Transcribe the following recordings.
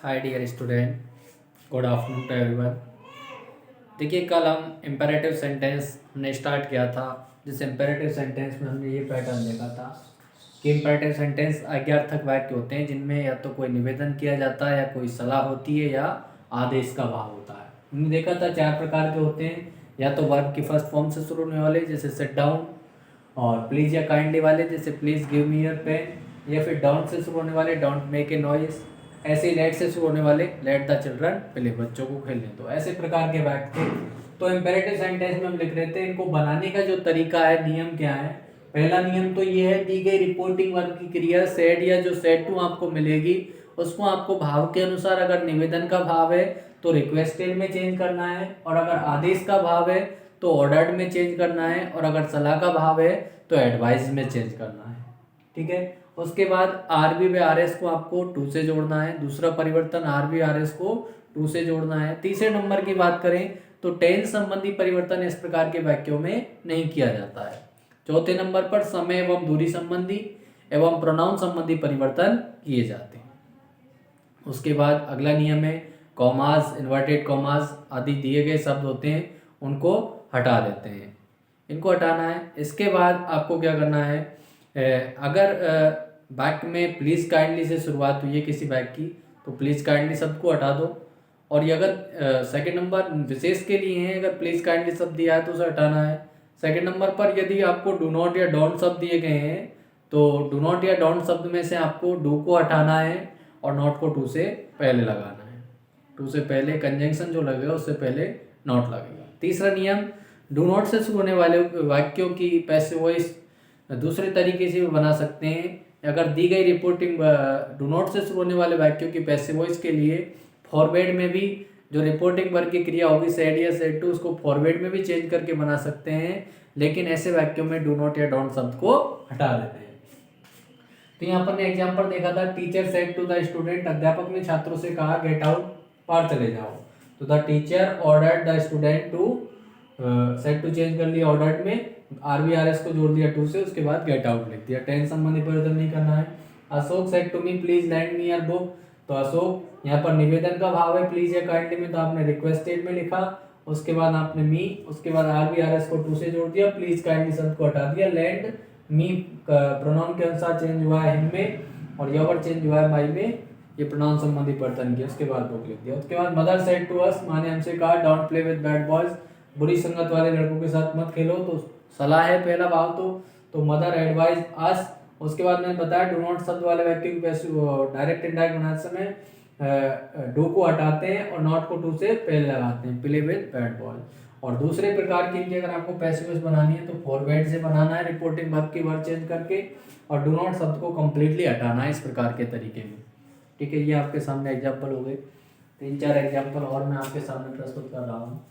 Hi dear student, good afternoon to everyone. देखिए, कल हम इम्पेरेटिव सेंटेंस हमने स्टार्ट किया था। जिस इम्पेरेटिव सेंटेंस में हमने ये पैटर्न देखा था कि इम्पेरेटिव सेंटेंस आज्ञार्थक वाक्य होते हैं जिनमें या तो कोई निवेदन किया जाता है या कोई सलाह होती है या आदेश का भाव होता है। हमने देखा था 4 प्रकार के होते हैं, या तो वर्ब की फर्स्ट फॉर्म से शुरू होने वाले जैसे सिट डाउन, और प्लीज़ या काइंडली वाले जैसे please give me your pen, या फिर डोंट से शुरू होने वाले डोंट मेक ए नॉइस। ऐसे ही लेट से शुरू होने वाले लेट द चिल्ड्रन प्ले, बच्चों को खेलने दो। ऐसे प्रकार के वाक्य थे। तो इम्पेरेटिव सेंटेंस में हम लिख रहे थे, इनको बनाने का जो तरीका है, नियम क्या है। पहला नियम तो ये है, दी गई रिपोर्टिंग वर्ब की क्रिया सेड या जो सेड टू आपको मिलेगी उसको आपको भाव के अनुसार, अगर निवेदन का भाव है तो रिक्वेस्टेड में चेंज करना है, और अगर आदेश का भाव है तो ऑर्डर्ड में चेंज करना है, और अगर सलाह का भाव है तो एडवाइस में चेंज करना है। ठीक है। उसके बाद आर बी व आर एस को आपको टू से जोड़ना है। दूसरा परिवर्तन आर बी आर एस को टू से जोड़ना है। तीसरे नंबर की बात करें तो टेंस संबंधी परिवर्तन इस प्रकार के वाक्यों में नहीं किया जाता है। चौथे नंबर पर समय एवं दूरी संबंधी एवं प्रोनाउन संबंधी परिवर्तन किए जाते हैं। उसके बाद अगला नियम है, कॉमास, इन्वर्टेड कॉमास आदि दिए गए शब्द होते हैं उनको हटा देते हैं, इनको हटाना है। इसके बाद आपको क्या करना है, अगर वाक्य में प्लीज़ काइंडली से शुरुआत हुई है किसी वाक्य की तो प्लीज़ काइंडली शब्द को हटा दो। और ये अगर सेकंड नंबर विशेष के लिए है, अगर प्लीज़ काइंडली शब्द दिया है तो उसे हटाना है। सेकंड नंबर पर यदि आपको डू नॉट या डोंट शब्द दिए गए हैं तो डू नॉट या डोंट शब्द में से आपको डू को हटाना है और नॉट को टू से पहले लगाना है। टू से पहले कंजंक्शन जो लगेगा उससे पहले नॉट लगेगा। तीसरा नियम, डू नॉट से शुरू होने वाले वाक्यों की पैसिव वॉइस दूसरे तरीके से भी बना सकते हैं। अगर दी गई रिपोर्टिंग डू नॉट से शुरू होने वाले वाक्यों की पैसिव वॉइस के लिए फॉरवर्ड में भी जो रिपोर्टिंग वर्ग की क्रिया होगी सेड या सेड टू, उसको फॉरवर्ड में भी चेंज करके बना सकते हैं, लेकिन ऐसे वाक्यों में डू नॉट या डोंट शब्द को हटा देते हैं। तो यहाँ पर एग्जाम्पल देखा था, teacher said to the student, अध्यापक ने छात्रों से कहा गेट आउट, बाहर चले जाओ। तो the teacher ordered the student to, said to change कर लिया ऑर्डर्ड में, आर बी आर एस को जोड़ दिया टू से, उसके बाद गेट आउट लिख दिया। टेंस संबंधी परिवर्तन नहीं करना है। Ashok said to me please lend me your book, तो अशोक यहाँ पर निवेदन का भाव है प्लीज या काइंडली में, तो आपने रिक्वेस्टेड में लिखा, उसके बाद आपने मी, उसके बाद आर बी आर एस को टू से जोड़ दिया, प्लीज काइंडली शब्द को हटा दिया, लैंड मी प्रोनाउन के अनुसार चेंज हुआ है हिम में, और योर चेंज हुआ है माई में, ये प्रोनाउन संबंधी परिवर्तन किया, उसके बाद बुक लिख दिया। उसके बाद मदर सेड टू अस, माँ ने हमसे कहा don't play with bad boys, बुरी संगत वाले लड़कों के साथ मत खेलो, तो सलाह है पहला भाव तो मदर एडवाइज अस। उसके बाद मैंने बताया डू नॉट शब्द वाले वाक्य को डायरेक्ट इनडायरेक्ट बनाते समय डू को हटाते हैं और नॉट को टू से पहले लगाते हैं, प्ले विद बैड बॉय। और दूसरे प्रकार की अगर आपको पैसिव वॉइस बनानी है तो फॉरवर्ड से बनाना है, रिपोर्टिंग वर्ब की वर्ड चेंज करके, और डू नॉट शब्द को कंप्लीटली हटाना है, इस प्रकार के तरीके में। ठीक है, ये आपके सामने एग्जाम्पल हो गए। 3-4 एग्जाम्पल और मैं आपके सामने प्रस्तुत कर रहा हूँ।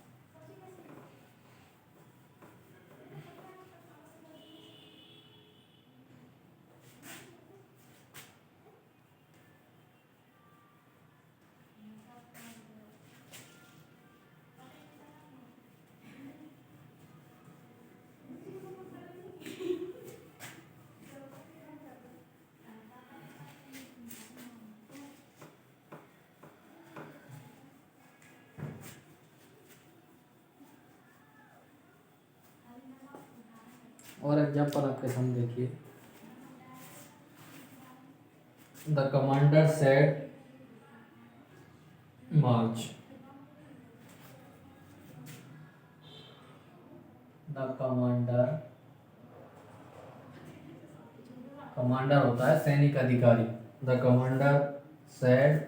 और एग्जाम्पल आपके सामने देखिए, the commander said march, the commander होता है सैनिक अधिकारी, the commander said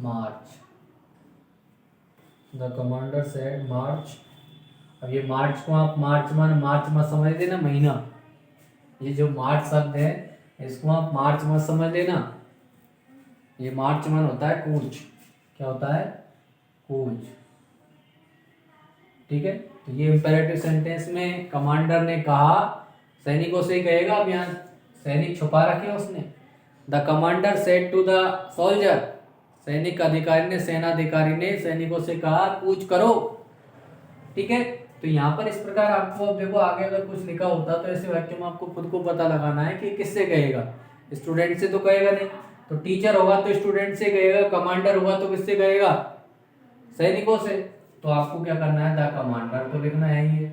march, the commander said march. अब ये मार्च को आप मार्च मत समझ लेना महीना, ये जो मार्च शब्द है इसको आप मार्च मत समझ लेना, ये मार्च मन होता है कूच, क्या होता है, कूच। ठीक है, तो ये इंपेरेटिव सेंटेंस में कमांडर ने कहा, सैनिकों से कहेगा, अब यहाँ सैनिक छुपा रखे उसने। The commander said to the soldier, सैनिक अधिकारी ने, सेनाधिकारी ने सैनिकों से कहा कूच करो। ठीक है, तो यहाँ पर इस प्रकार आपको, अब देखो आगे अगर कुछ लिखा होता तो ऐसे वाक्य में आपको खुद को पता लगाना है कि किससे कहेगा। स्टूडेंट से तो कहेगा नहीं, तो टीचर होगा तो स्टूडेंट से कहेगा, कमांडर होगा तो किससे कहेगा, सैनिकों से। तो आपको क्या करना है, द कमांडर तो लिखना है ही है,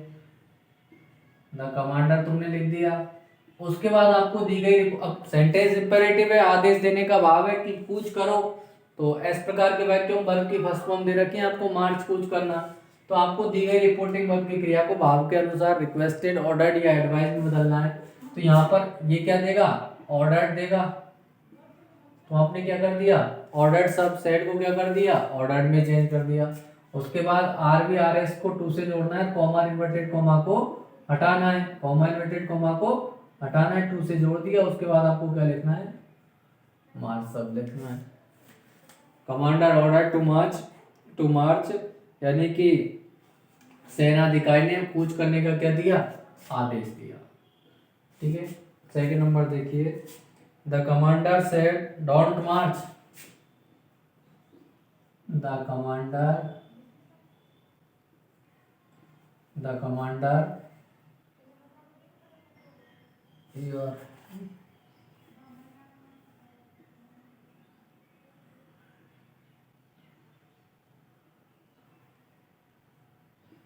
द कमांडर तुमने लिख दिया। उसके बाद आपको दी गई, अब सेंटेंस इंपेरेटिव है, आदेश देने का भाव है कि कूच करो। तो इस प्रकार के वाक्यों में वर्ब की फर्स्ट फॉर्म दे रखी है आपको, मार्च कूच करना। तो आपको दी गई रिपोर्टिंग वर्ब की क्रिया को भाव के अनुसार रिक्वेस्टेड, ऑर्डर्ड या एडवाइस में बदलना है। तो यहाँ पर ये क्या देगा, ऑर्डर्ड देगा। तो आपने क्या कर दिया, ऑर्डर्ड सब सेड को क्या कर दिया, ऑर्डर्ड में चेंज कर दिया। उसके बाद आर बी आर एस को टू से जोड़ना है, कॉमा इन्वर्टेड कॉमा को हटाना है, कॉमा इन्वर्टेड कॉमा को हटाना है, टू से जोड़ दिया। उसके बाद आपको क्या लिखना है, मार्च सब लिखना है। कमांडर ऑर्डर टू मार्च, यानी कि सेनाधिकारी ने कूच करने का क्या दिया, आदेश दिया। ठीक है, सेकंड नंबर देखिए, the commander said don't March, the commander your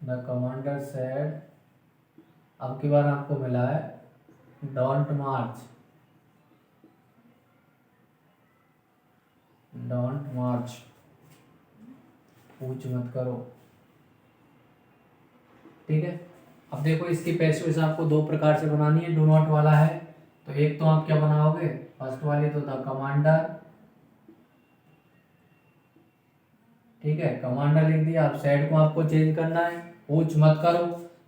the commander said, अब की बार आपको मिला है डोंट मार्च, डोंट मार्च, पूछ मत करो। ठीक है, अब देखो इसकी पैसिव आपको दो प्रकार से बनानी है, डू नॉट वाला है तो एक तो आप क्या बनाओगे, फर्स्ट वाली तो द कमांडर, ठीक है, कमांडर लिख दिया। अब सेड को आपको चेंज करना है, पूछ मत करो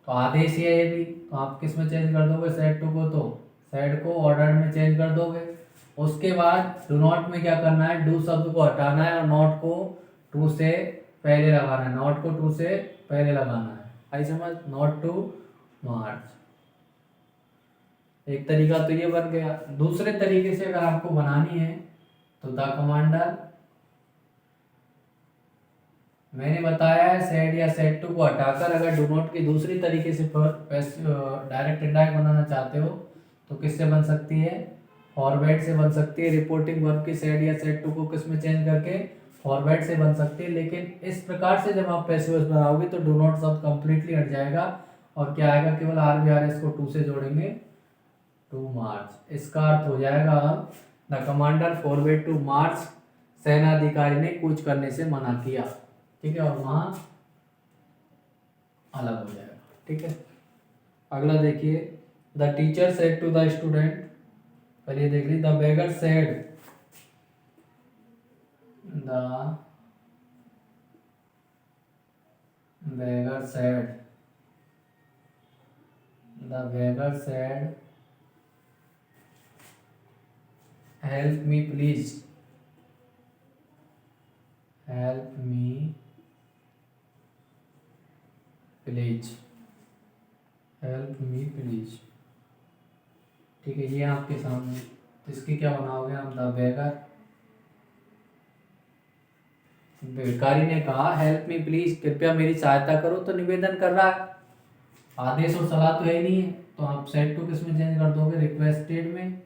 तो आदेश ही है ये भी, तो आप किस में चेंज कर दोगे, सेड टू को, तो सेड को ऑर्डर में चेंज कर दोगे। उसके बाद डू नॉट में क्या करना है, डू शब्द को हटाना है और नॉट को टू से पहले लगाना है, नॉट को टू से पहले लगाना है, आई समझ, नॉट टू मार्च। एक तरीका तो ये बन गया। दूसरे तरीके से अगर आपको बनानी है तो द कमांडर, मैंने बताया है सेड या सेड टू को हटाकर अगर डू नॉट की दूसरी तरीके से डायरेक्ट इंडायरेक्ट बनाना चाहते हो तो किससे बन सकती है, फॉरवर्ड से बन सकती है। रिपोर्टिंग वर्ब की सेड या सेड टू को किस में चेंज करके, फॉरवर्ड से बन सकती है। लेकिन इस प्रकार से जब आप पैसिव बनाओगे तो डू नॉट शब्द कंप्लीटली हट जाएगा और क्या आएगा, केवल आर बी आर एस को टू से जोड़ेंगे, टू मार्च। इसका अर्थ हो जाएगा द कमांडर फॉरवर्ड टू मार्च, सेनाधिकारी ने कूच करने से मना किया। ठीक है, और वहां अलग हो जाएगा। ठीक है, अगला देखिए, the teacher said to the student, पहले देख ली, the beggar said, the beggar said, the beggar said help me please, help me please, help me please. ठीक है, ये आपके सामने, तो इसकी क्या बनाओगे आप, द बेगर, भिखारी ने कहा हेल्प मी प्लीज, कृपया मेरी सहायता करो, तो निवेदन कर रहा है, आदेश और सलाह तो है ही नहीं है, तो आप सेट को किस में चेंज कर दोगे, रिक्वेस्टेड में।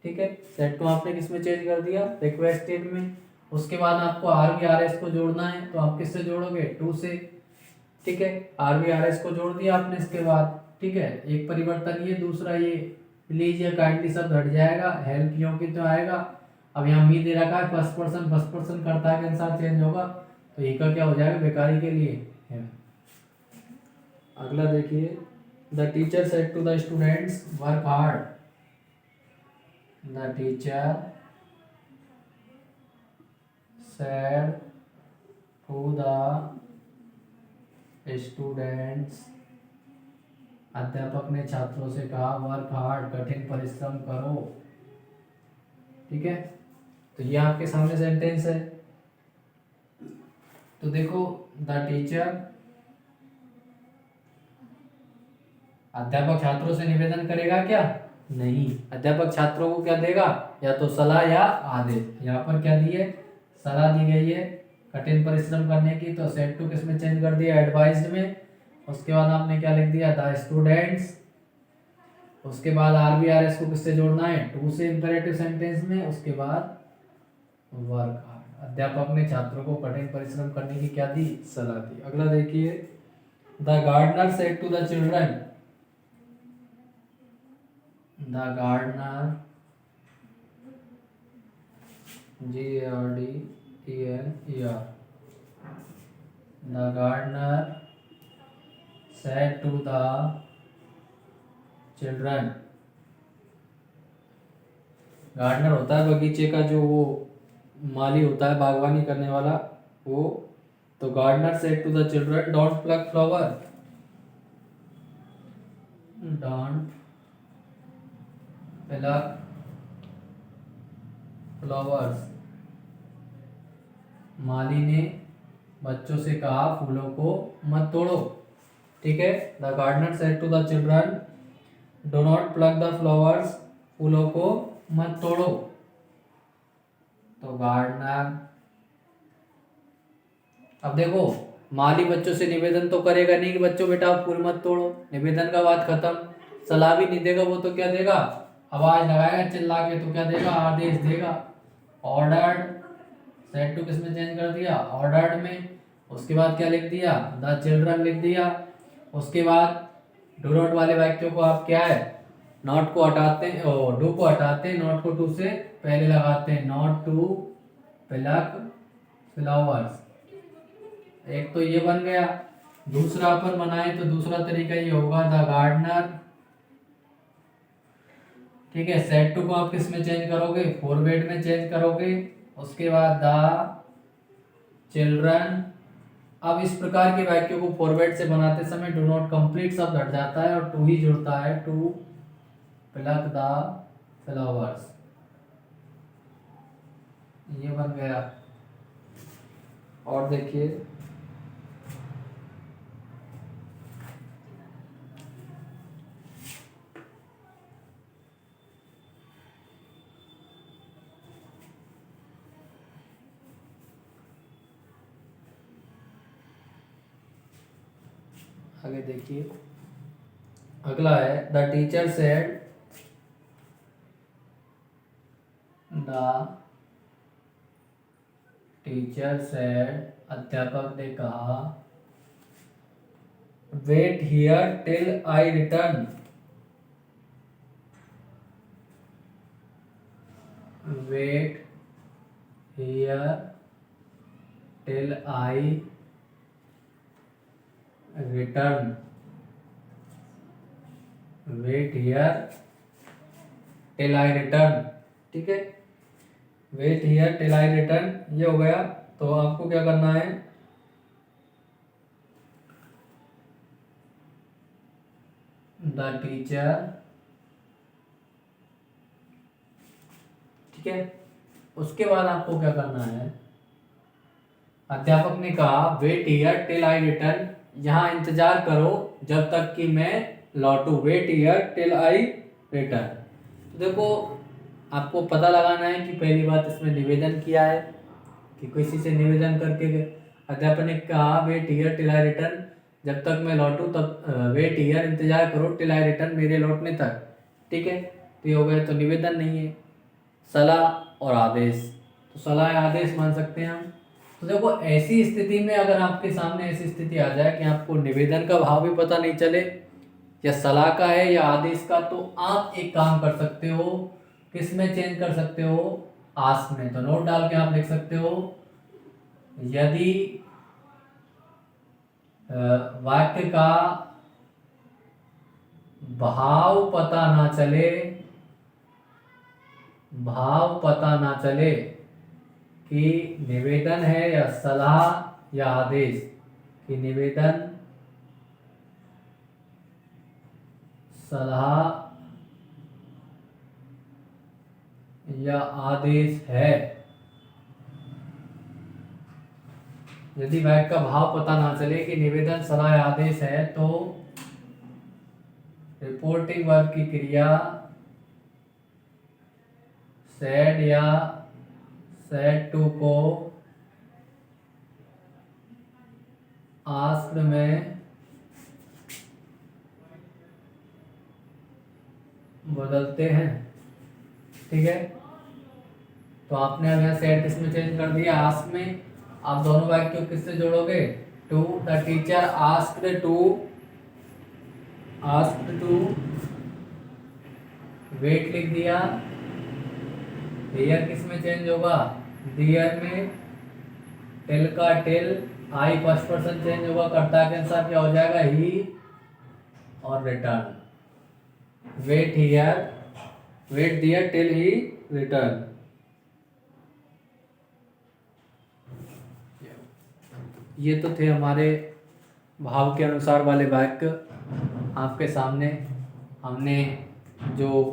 ठीक है, सेट को आपने किस में चेंज कर दिया, रिक्वेस्टेड में। उसके बाद आपको आर बी आर एस को जोड़ना है, तो आप किससे जोड़ोगे, टू से। ठीक है, आर बी आर एस को जोड़ दिया आपने इसके बाद। ठीक है, एक परिवर्तन ये, दूसरा ये प्लीज या काइंडली शब्द हट जाएगा, हेल्प योग्य तो आएगा। अब यहाँ मी दे रखा है फर्स्ट पर्सन करता है के अनुसार चेंज होगा, तो ये का क्या हो जाएगा, बेकारी के लिए है। अगला देखिए, the teacher said to the students work hard, the teacher said to the students, अध्यापक ने छात्रों से कहा वर्क हार्ड, कठिन परिश्रम करो। ठीक है, तो ये आपके सामने सेंटेंस है। तो देखो, द टीचर, अध्यापक छात्रों से निवेदन करेगा क्या, नहीं, अध्यापक छात्रों को क्या देगा, या तो सलाह या आदेश। यहाँ पर क्या दी है, सलाह दी गई है कठिन परिश्रम करने की, तो सेट टू किस में चेंज कर दिया, एडवाइज्ड में। उसके बाद आपने क्या लिख दिया, द स्टूडेंट्स। उसके बाद आर बी आर एस को किससे जोड़ना है, टू से इंपेरेटिव सेंटेंस में। उसके बाद वर्क हार्ड, अध्यापक ने छात्रों को कठिन परिश्रम करने की क्या दी, सलाह दी। अगला देखिए, the gardener said to the children. The gardener, GARDENER, the gardener said to the children. Gardener होता है बगीचे का जो वो माली होता है, बागवानी करने वाला वो। तो gardener said to the children, don't pluck flower, don't pluck flowers. माली ने बच्चों से कहा फूलों को मत तोड़ो। ठीक है, the gardener said to the children, do not pluck the flowers, फूलों को मत तोड़ो। तो गार्डनर, अब देखो माली बच्चों से निवेदन तो करेगा नहीं कि बच्चों बेटा आप फूल मत तोड़ो, निवेदन का बात खत्म। सलाह भी नहीं देगा, वो तो क्या देगा, आवाज लगाएगा चिल्ला के, तो क्या देगा, आदेश देगा। ऑर्डर्ड, सेड टू किस में चेंज कर दिया, ऑर्डर्ड में। उसके बाद क्या लिख दिया, द चिल्ड्रन लिख दिया। उसके बाद डू नॉट वाले वाक्यों को आप क्या है, नॉट को हटाते हैं, डू को हटाते हैं, नॉट को टू से पहले लगाते हैं, नॉट टू प्लक फ्लावर्स। एक तो ये बन गया। दूसरा अपन बनाए तो दूसरा तरीका ये होगा, द गार्डनर। ठीक है, सेड टू को आप किस में चेंज करोगे, फॉरवर्ड में चेंज करोगे। उसके बाद द चिल्ड्रन। अब इस प्रकार के वाक्यों को फॉरवर्ड से बनाते समय डू नॉट कंप्लीट शब्द हट जाता है और टू ही जुड़ता है, टू प्लक द फ्लावर्स। ये बन गया। और देखिए, आगे देखिए, अगला है, the teacher said, the teacher said, अध्यापक ने कहा, wait here till I return, wait here till I return, wait here till I return. ठीक है, wait here till I return ये हो गया। तो आपको क्या करना है, द टीचर। ठीक है, उसके बाद आपको क्या करना है, अध्यापक ने कहा wait here till I return, यहाँ इंतजार करो जब तक कि मैं लौटू, wait here till I return. तो देखो आपको पता लगाना है कि पहली बात इसमें निवेदन किया है कि किसी से निवेदन करके अध्यापक ने कहा wait here till I return, जब तक मैं लौटूं तब, वेट हियर इंतजार करो टिल आई रिटर्न, मेरे लौटने तक। ठीक है, तो ये हो गया। तो निवेदन नहीं है, सलाह और आदेश। तो सलाह आदेश मान सकते हैं हम। तो देखो ऐसी स्थिति में अगर आपके सामने ऐसी स्थिति आ जाए कि आपको निवेदन का भाव भी पता नहीं चले या सलाह का है या आदेश का, तो आप एक काम कर सकते हो, किस में चेंज कर सकते हो, आस्क में। तो नोट डाल के आप लिख सकते हो, यदि वाक्य का भाव पता ना चले, भाव पता ना चले कि निवेदन है या सलाह या आदेश, कि निवेदन, सलाह या आदेश है, यदि वाक्य का भाव पता ना चले कि निवेदन, सलाह या आदेश है, तो रिपोर्टिंग वर्ब की क्रिया सेड या सेड टू को आस्क्ड में बदलते हैं, ठीक है। तो आपने अब यहाँ सेट किस में चेंज कर दिया, आस्क में। आप दोनों वाक्य को किससे जोड़ोगे, to the teacher asked to wait लिख दिया। हियर किस में चेंज होगा, दियर में। टेल का tell, I first person change होगा, कर्ता के अनुसार क्या हो जाएगा, ही। और return, wait here, wait there till he return. ये तो थे हमारे भाव के अनुसार वाले वाक्य आपके सामने। हमने जो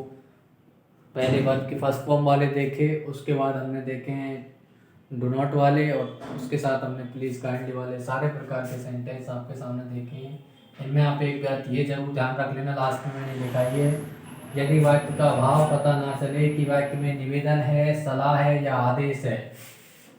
पहले वर्ब के फर्स्ट फॉर्म वाले देखे, उसके बाद हमने देखे हैं डू नॉट वाले, और उसके साथ हमने प्लीज़ काइंडली वाले, सारे प्रकार के सेंटेंस आपके सामने देखे हैं। इनमें आप एक बात ये जरूर ध्यान रख लेना, लास्ट में मैंने लिखा है, यदि वाक्य का भाव पता ना चले कि वाक्य में निवेदन है, सलाह है या आदेश है,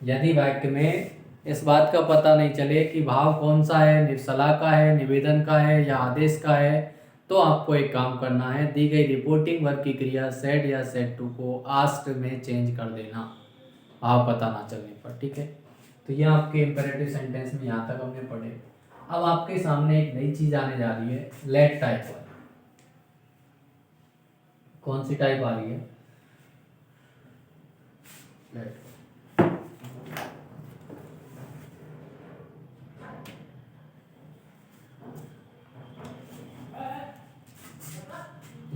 यदि वाक्य में इस बात का पता नहीं चले कि भाव कौन सा है, सलाह का है, निवेदन का है या आदेश का है, तो आपको एक काम करना है, दी गई रिपोर्टिंग वर्ब की क्रिया सेड या सेड टू को आस्क्ड में चेंज कर देना, भाव पता ना चलने पर, ठीक है। तो ये आपके इंपेरेटिव सेंटेंस में यहाँ तक हमने पढ़े। अब आपके सामने एक नई चीज आने जा रही है, लेट टाइप वाली। कौन सी टाइप आ रही है, let.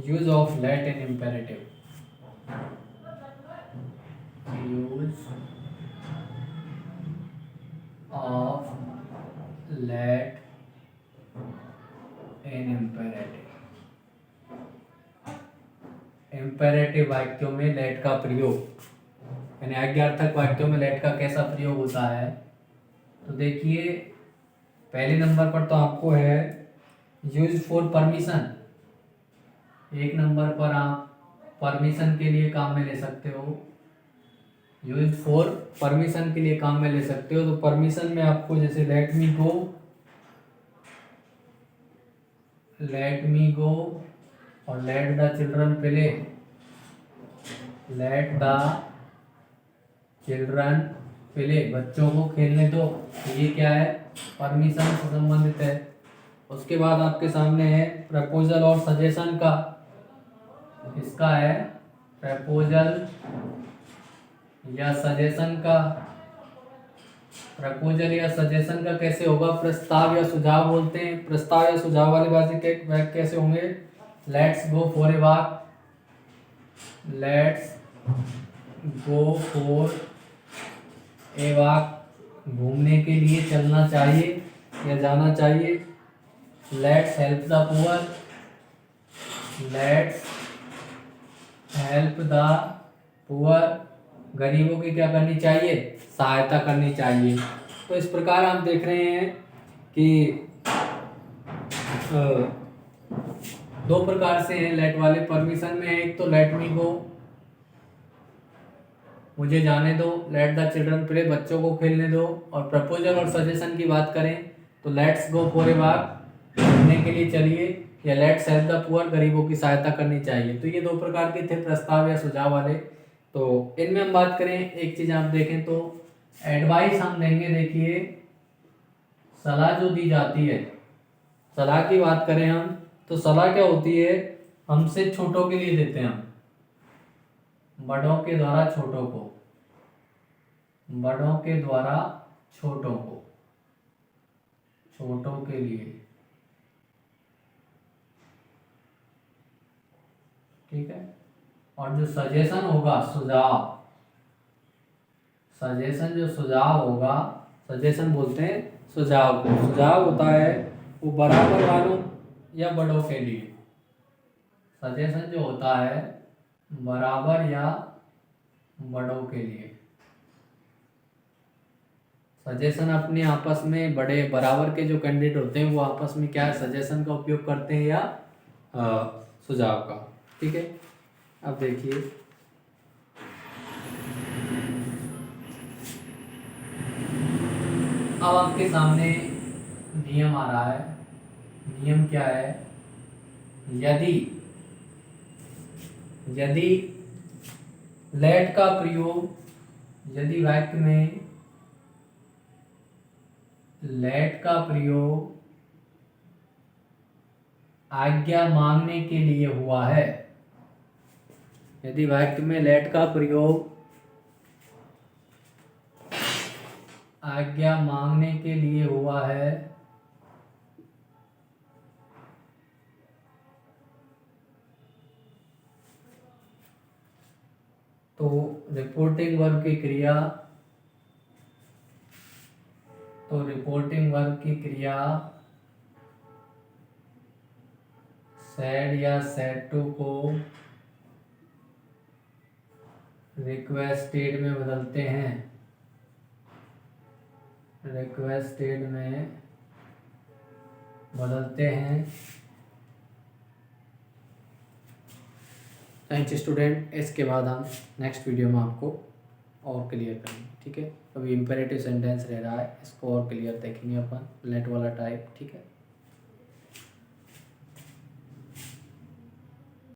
Use of let in imperative, use of let in imperative. Imperative वाक्यों में लेट का प्रयोग, यानी आज्ञार्थक वाक्यों में लेट का कैसा प्रयोग होता है, तो देखिए पहले नंबर पर तो आपको है यूज फॉर परमिशन। एक नंबर पर आप परमिशन के लिए काम में ले सकते हो, यूज फॉर परमिशन के लिए काम में ले सकते हो। तो परमिशन में आपको जैसे लेट मी गो और let the children play, let the children play, बच्चों को खेलने दो, ये क्या है, परमिशन से संबंधित है। उसके बाद आपके सामने है प्रपोजल और सजेशन का, इसका है प्रपोजल या सजेशन का। प्रपोजल या सजेशन का कैसे होगा, प्रस्ताव या सुझाव बोलते हैं। प्रस्ताव या सुझाव वाले वाक्य कैसे होंगे, let's go for a walk, let's go for a walk, घूमने के लिए चलना चाहिए या जाना चाहिए। Let's help the poor, let's help the poor, गरीबों की क्या करनी चाहिए, सहायता करनी चाहिए। तो इस प्रकार आप देख रहे हैं कि दो प्रकार से हैं लेट वाले। परमिशन में एक तो लेट मी गो, मुझे जाने दो, लेट द चिल्ड्रन प्ले, बच्चों को खेलने दो। और प्रपोजल और सजेशन की बात करें तो let's go for a walk, घूमने के लिए चलिए, या लेट्स हेल्प द पुअर, गरीबों की सहायता करनी चाहिए। तो ये दो प्रकार के थे प्रस्ताव या सुझाव वाले। तो इनमें हम बात करें, एक चीज आप देखें तो एडवाइस हम देंगे, देखिए सलाह जो दी जाती है, सलाह की बात करें हम तो सलाह क्या होती है, हमसे छोटों के लिए देते हैं हम, बड़ों के द्वारा छोटों को, बड़ों के द्वारा छोटों को, छोटों के लिए, ठीक है। और जो सजेशन होगा, सुझाव, सजेशन जो सुझाव होगा, सजेशन बोलते हैं सुझाव को, सुझाव होता है वो बराबर वालों या बड़ों के लिए। सजेशन जो होता है बराबर या बड़ों के लिए। सजेशन अपने आपस में बड़े बराबर के जो कैंडिडेट होते हैं वो आपस में क्या सजेशन का उपयोग करते हैं या सुझाव का, ठीक है। अब देखिए अब आपके सामने नियम आ रहा है। नियम क्या है, यदि यदि लेट का प्रयोग यदि वाक्य में लेट का प्रयोग आज्ञा मांगने के लिए हुआ है, यदि वाक्य में लेट का प्रयोग आज्ञा मांगने के लिए हुआ है तो रिपोर्टिंग वर्ब की क्रिया सेड या सेड टू को रिक्वेस्टेड में बदलते हैं, थैंक यू स्टूडेंट। इसके बाद हम नेक्स्ट वीडियो में आपको और क्लियर करेंगे, ठीक है। अभी इम्पेरेटिव सेंटेंस रह रहा है, इसको और क्लियर देखेंगे अपन, लेट वाला टाइप, ठीक है।